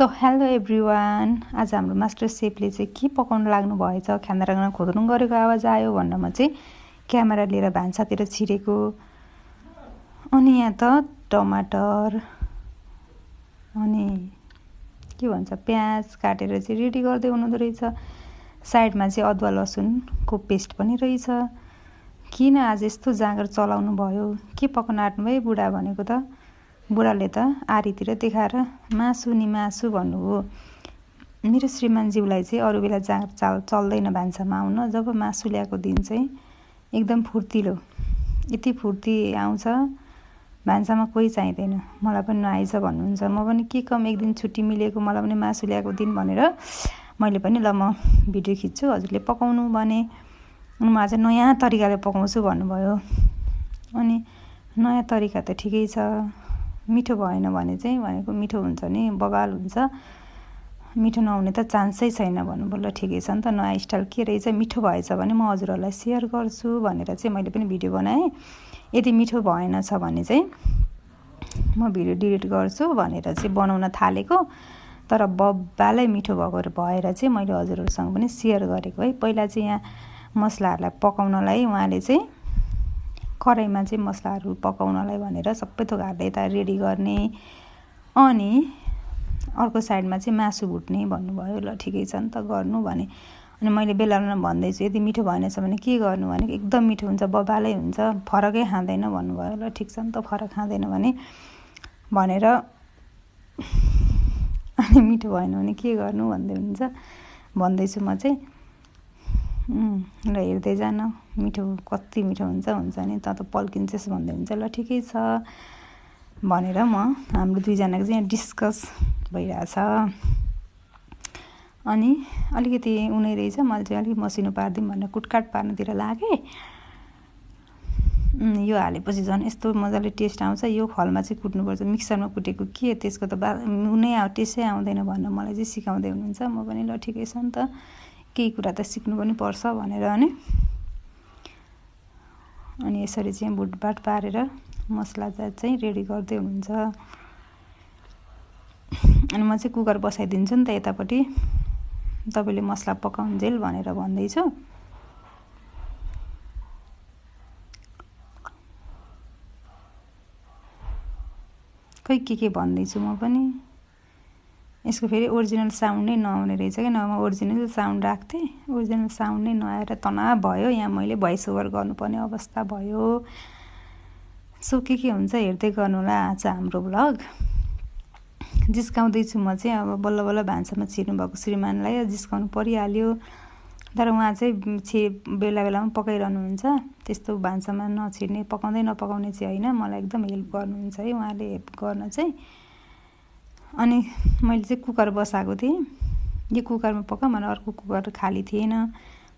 So hello everyone, आज हाम्रो master सेफले चाहिँ के पकाउन लाग्नु भएछ, खाना खोज्नु गरेको आवाज आयो भनेर म चाहिँ क्यामेरा लिएर भान्सातिर छिरेको। अनि यहाँ त टमाटर अनि के भन्छ प्याज काटेर चाहिँ रेडी गर्दै हुनुहुँदो रहेछ। साइडमा चाहिँ अदुवा लसुनको पेस्ट पनि रहेछ। किन आज यस्तो जाँगर चलाउनु भयो, के पकाउन आँट्नुभयो बुढा भनेको त। बुढाले त आरीतिर देखाएर मासु नि मासु भन्नुभयो। मेरो श्रीमानज्यूलाई चाहिँ अरू बेला जाँगर चल्दैन भान्सामा आउन, जब मासु ल्याएको दिन चाहिँ एकदम फुर्तिलो, यति फुर्ती आउँछ भान्सामा कोही चाहिँदैन। मलाई पनि नआइज भन्नुहुन्छ। म पनि के कम एक दिन छुट्टी मिलेको, मलाई पनि मासु ल्याएको दिन भनेर मैले पनि ल म भिडियो खिच्छु, हजुरले पकाउनु भने। म आज नयाँ तरिकाले पकाउँछु भन्नुभयो। अनि नयाँ तरिका त ठिकै छ, मिठो भएन भने चाहिँ भनेको मिठो हुन्छ नि, बबाल हुन्छ, मिठो नहुने त चान्सै छैन भन्नुभयो। ल ठिकै छ नि त, नयाँ स्टाइल के रहेछ, मिठो भएछ भने म हजुरहरूलाई सेयर गर्छु भनेर चाहिँ मैले पनि भिडियो बनाएँ। यदि मिठो भएन छ भने चाहिँ म भिडियो डिलिट गर्छु भनेर चाहिँ बनाउन थालेको। तर बब्बालै मिठो भएर चाहिँ मैले हजुरहरूसँग पनि सेयर गरेको है। पहिला चाहिँ यहाँ मसलाहरूलाई पकाउनलाई उहाँले चाहिँ कराईमा चाहिँ मसलाहरू पकाउनलाई भनेर सबै थोक हाल्दै यता रेडी गर्ने, अनि अर्को साइडमा चाहिँ मासु भुट्ने भन्नुभयो। ल ठिकै छ नि त, गर्नु भने। अनि मैले बेलामा भन्दैछु यदि मिठो भएनछ भने के गर्नु भने एकदम मिठो हुन्छ, बबालै हुन्छ, फरकै खाँदैन भन्नुभयो। ल ठिक छ नि त, फरक खाँदैन भने भनेर अनि मिठो भएन भने के गर्नु भन्दैछु म चाहिँ। ल हेर्दै जान, मिठो कति मिठो हुन्छ नि, त पल्किन्छस् भन्दै हुन्छ। ल ठिकै छ भनेर हाम्रो दुईजनाको चाहिँ यहाँ डिस्कस भइरहेछ। अनि अलिकति उनी रहेछ, मैले चाहिँ अलिक मसिनो पारिदिउँ भनेर कुटकाट पार्नुतिर लागेँ। यो हालेपछि झन् यस्तो मजाले टेस्ट आउँछ। यो फलमा चाहिँ कुट्नुपर्छ, मिक्सरमा कुटेको के त्यसको त टेस्टै आउँदैन भनेर मलाई चाहिँ सिकाउँदै हुनुहुन्छ। म पनि ल ठिकै छ नि त, केही कुरा त सिक्नु पनि पर्छ भनेर अनि यसरी चाहिँ भुटभाट पारेर मसला चाहिँ रेडी गर्दै हुनुहुन्छ। अनि म चाहिँ कुकर बसाइदिन्छु नि त यतापट्टि, तपाईँले मसला पकाउन्जेल भनेर भन्दैछु। खै के भन्दैछु म पनि। यसको फेरि ओरिजिनल साउन्ड नै नआउने रहेछ क्या, नभए म ओरिजिनल साउन्ड राख्थेँ, ओरिजिनल साउन्ड नै नआएर तनाव भयो। यहाँ मैले भोइस ओभर गर्नुपर्ने अवस्था भयो। सो के हुन्छ हेर्दै गर्नु होला आज हाम्रो भ्लग। जिस्काउँदैछु म चाहिँ, अब बल्ल बल्ल भान्सामा छिर्नु भएको श्रीमानलाई जिस्काउनु परिहाल्यो। तर उहाँ चाहिँ बेला बेलामा पकाइरहनुहुन्छ, त्यस्तो भान्सामा नछिर्ने, नपकाउने चाहिँ होइन, मलाई एकदम हेल्प गर्नुहुन्छ है उहाँले, हेल्प गर्न चाहिँ। अनि मैले चाहिँ कुकर बसाएको थिएँ, यो कुकरमा पकाऊँ भने अर्को कुकर खाली थिएन,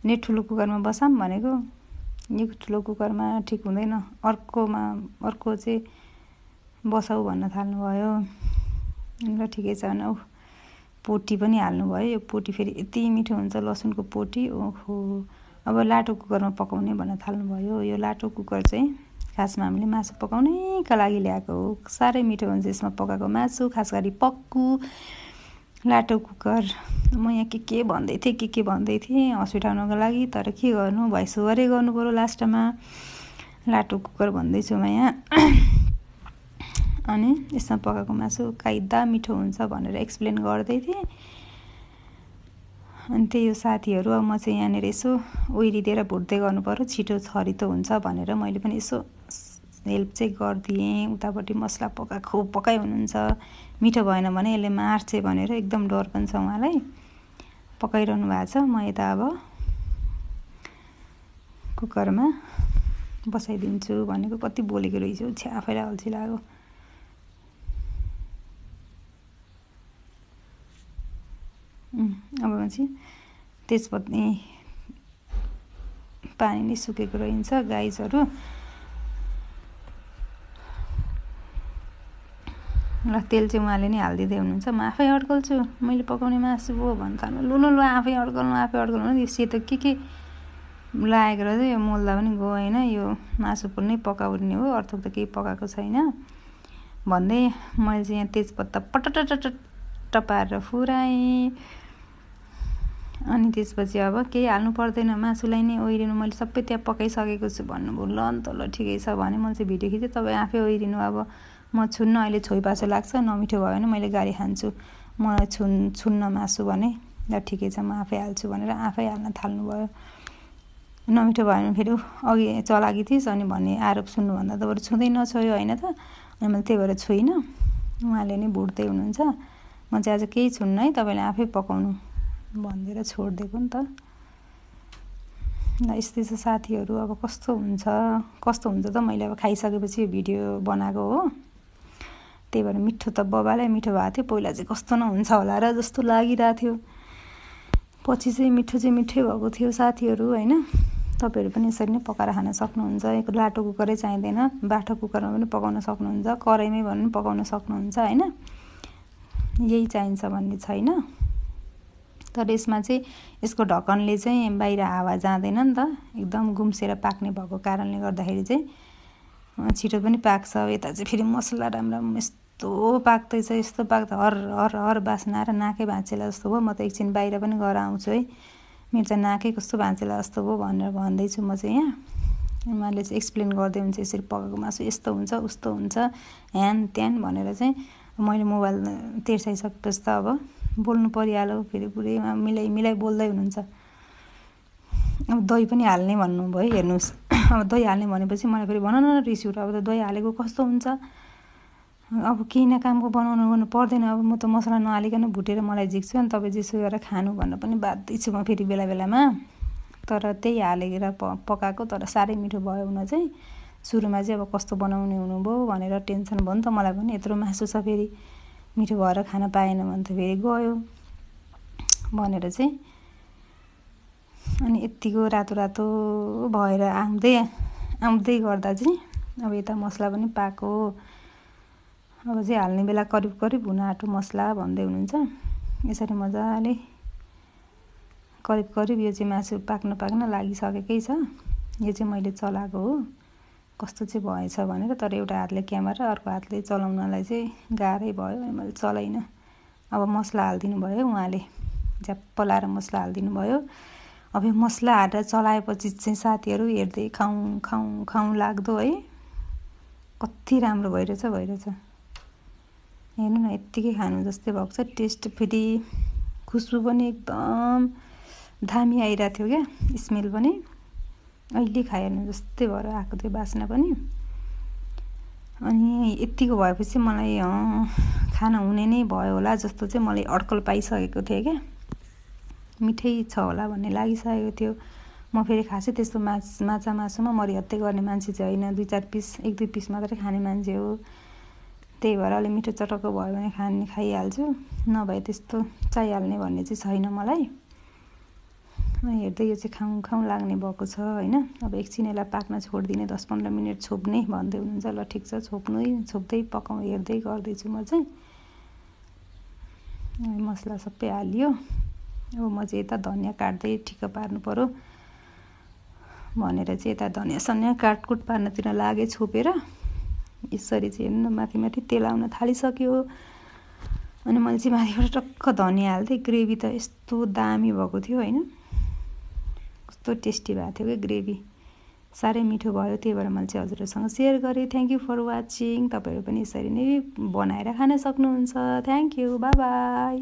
अनि ठुलो कुकरमा बसाऊँ भनेको यो ठुलो कुकरमा ठिक हुँदैन, अर्को चाहिँ बसाऊ भन्न थाल्नुभयो। ल ठिकै छ भने पोटी पनि हाल्नुभयो। यो पोटी फेरि यति मिठो हुन्छ, लसुनको पोटी। ओहो, अब लाटो कुकरमा पकाउने भन्न थाल्नुभयो। यो लाटो कुकर चाहिँ खासमा हामीले मासु पकाउनैका लागि ल्याएको हो। साह्रै मिठो हुन्छ यसमा पकाएको मासु, खास गरी पक्कु लाटो कुकर। म यहाँ के भन्दै थिएँ हाँस उठाउनको लागि, तर के गर्नु, भोइस ओभरै गर्नु पऱ्यो लास्टमा। लाटो कुकर भन्दैछु म यहाँ। अनि यसमा पकाएको मासु काइदा मिठो हुन्छ भनेर एक्सप्लेन गर्दै थिएँ। अनि त्यही हो साथीहरू, अब म चाहिँ यहाँनिर यसो ओइरिदिएर भुट्दै गर्नु पऱ्यो, छिटो छरितो हुन्छ भनेर मैले पनि यसो हेल्प चाहिँ गरिदिएँ। उतापट्टि मसला पकाइ हुनुहुन्छ, मिठो भएन भने यसले मार्छ भनेर एकदम डर पनि छ उहाँलाई, पकाइरहनु भएको छ। म यता अब कुकरमा बसाइदिन्छु भनेको कति बोलेको रहेछु, आफैलाई अल्छी लाग्यो। अब चाहिँ त्यसपछि पानी नै सुकेको रहन्छ गाइजहरू। ल तेल चाहिँ उहाँले नै हालिदिँदै हुनुहुन्छ, म आफै अड्कल्छु, मैले पकाउने मासु हो भन्छ। लु आफै अड्कल्नु यो सेतो के लागेको रहेछ, यो मोल्दा पनि गएन, यो मासु पनि पकाउने हो, अर्थक त केही पकाएको छैन भन्दै मैले चाहिँ यहाँ तेजपत्ता पटट चट्ट पारेर फुराएँ। अनि त्यसपछि अब केही हाल्नु पर्दैन, मासुलाई नै ओइरिनु। मैले सबै त्यहाँ पकाइसकेको छु भन्नुभयो। ल नि त, ल ठिकै छ भने मैले चाहिँ भिडियो खिचेँ। तपाईँ आफै ओइरिनु। अब म छुन्न, अहिले छोइपासो लाग्छ, नमिठो भयो भने मैले गाली खान्छु, मलाई छुन्न मासु भने। ल ठिकै छ, म आफै हाल्छु भनेर आफै हाल्न थाल्नुभयो। नमिठो भयो भने फेरि अघि चलाकी थिइस् अनि भन्ने आरोप सुन्नुभन्दा त बरु छुँदै नछोयो होइन त। अनि मैले त्यही भएर छुइनँ। उहाँले नै भुट्दै हुनुहुन्छ। म चाहिँ आज केही छुन्न है, तपाईँले आफै पकाउनु भनिदिएर छोडिदिएको नि त। ल यस्तै छ साथीहरू। अब कस्तो हुन्छ त मैले अब खाइसकेपछि यो भिडियो बनाएको हो। त्यही भएर मिठो त बबालाई मिठो भएको थियो। पहिला चाहिँ कस्तो नहुन्छ होला र जस्तो लागिरहेको थियो, पछि चाहिँ मिठै भएको थियो साथीहरू होइन। तपाईँहरू पनि यसरी नै पकाएर खान सक्नुहुन्छ। एक लाटो कुकरै चाहिँदैन, बाठो कुकरमा पनि पकाउन सक्नुहुन्छ, कराईमै पनि पकाउन सक्नुहुन्छ होइन। यही चाहिन्छ भन्ने छैन। तर यसमा चाहिँ यसको ढक्कनले चाहिँ बाहिर हावा जाँदैन नि त, एकदम गुम्सेर पाक्ने भएको कारणले गर्दाखेरि चाहिँ छिटो पनि पाक्छ। यता चाहिँ फेरि मसला राम्रो यस्तो पाक्दैछ, यस्तो पाक्दा हर बास्ना आएर नाकै भाँचेला जस्तो भयो। म त एकछिन बाहिर पनि गएर आउँछु है, मेरो चाहिँ नाकै कस्तो भाँचेला जस्तो भयो भनेर भन्दैछु म चाहिँ यहाँ। उहाँले चाहिँ एक्सप्लेन गर्दै हुन्छ, यसरी पकाएको मासु यस्तो हुन्छ उस्तो हुन्छ ह्यान त्यान भनेर चाहिँ। मैले मोबाइल तेर्साइसकेपछि त अब बोल्नु परिहाल्यो, फेरि पुरै मिलाइ बोल्दै हुनुहुन्छ। अब दही पनि हाल्ने भन्नुभयो, हेर्नुहोस्। अब दही हाल्ने भनेपछि मलाई फेरि भन न रिस उठ्यो। अब त दही हालेको कस्तो हुन्छ, अब केही न कामको बनाउनु गर्नु पर्दैन। अब म त मसला नहालिकन भुटेर मलाई झिक्छु अनि तपाईँ जेसो गरेर खानु भन्न पनि बाध्य छु म फेरि बेलामा। तर त्यही हालेर पकाएको, तर साह्रै मिठो भयो हुन चाहिँ। सुरुमा चाहिँ अब कस्तो बनाउने हुनुभयो भनेर टेन्सन भयो नि त मलाई पनि। यत्रो मासु छ, फेरि मिठो भएर खान पाएन भने त फेरि गयो भनेर चाहिँ। अनि यत्तिको रातो भएर आउँदै गर्दा चाहिँ अब यता मसला पनि पाको। अब चाहिँ हाल्ने बेला करिब हुन आँटो मसला भन्दै हुनुहुन्छ। यसरी मजाले करिब यो चाहिँ मासु पाक्न लागिसकेकै छ। यो चाहिँ मैले चलाएको हो, कस्तो चाहिँ भएछ भनेर। तर एउटा हातले क्यामेरा, अर्को हातले चलाउनलाई चाहिँ गाह्रै भयो अनि मैले चलाइनँ। अब मसला हालिदिनु भयो उहाँले, झ्याप्प लाएर मसला हालिदिनु भयो। अब यो मसला हालेर चलाएपछि चाहिँ साथीहरू हेर्दै खाउँ लाग्दो है, कति राम्रो भइरहेछ। हेर्नु न, यत्तिकै खानु जस्तै भएको छ। टेस्ट फेरि खुसबु पनि एकदम दामी आइरहेको थियो क्या, स्मेल पनि अहिले खाइहाल्नु जस्तै भएर आएको थियो बास्ना पनि। अनि यत्तिको भएपछि मलाई खाना हुने नै भयो होला जस्तो चाहिँ मलाई अड्कल पाइसकेको थिएँ क्या। मिठै छ होला भन्ने लागिसकेको थियो। म फेरि खासै त्यस्तो माछा मासुमा मरिहत्ते गर्ने मान्छे चाहिँ होइन, 2-4 पिस 1-2 पिस मात्रै खाने मान्छे हो। त्यही भएर अलि मिठो चटक्क भयो भने खाइहाल्छु, नभए त्यस्तो चाहिहाल्ने भन्ने चाहिँ छैन मलाई। हेर्दै यो चाहिँ खाउँ लाग्ने भएको छ होइन। अब एकछिन यसलाई पाक्न छोडिदिने, 10-15 मिनट छोप्ने भन्दै हुनुहुन्छ। ल ठिक छ, छोप्दै पकाउँ हेर्दै गर्दैछु म चाहिँ। मसला सबै हालियो। अब म चाहिँ यता धनियाँ काट्दै ठिक्क पार्नु पर्यो भनेर चाहिँ यता धनियाँ सनियाँ काटकुट पार्नतिर लागे छोपेर। यसरी चाहिँ हेर्नु न, माथि तेल आउन थालिसक्यो। अनि मैले चाहिँ माथिबाट टक्क धनियाँ हाल्दै। ग्रेभी त यस्तो दामी भएको थियो होइन, कस्तो टेस्टी भएको थियो क्या ग्रेभी, साह्रै मिठो भयो। त्यही भएर मैले चाहिँ हजुरहरूसँग सेयर गरेँ। Thank you for watching. तपाईँहरू पनि यसरी नै बनाएर खान सक्नुहुन्छ। Thank you, bye by.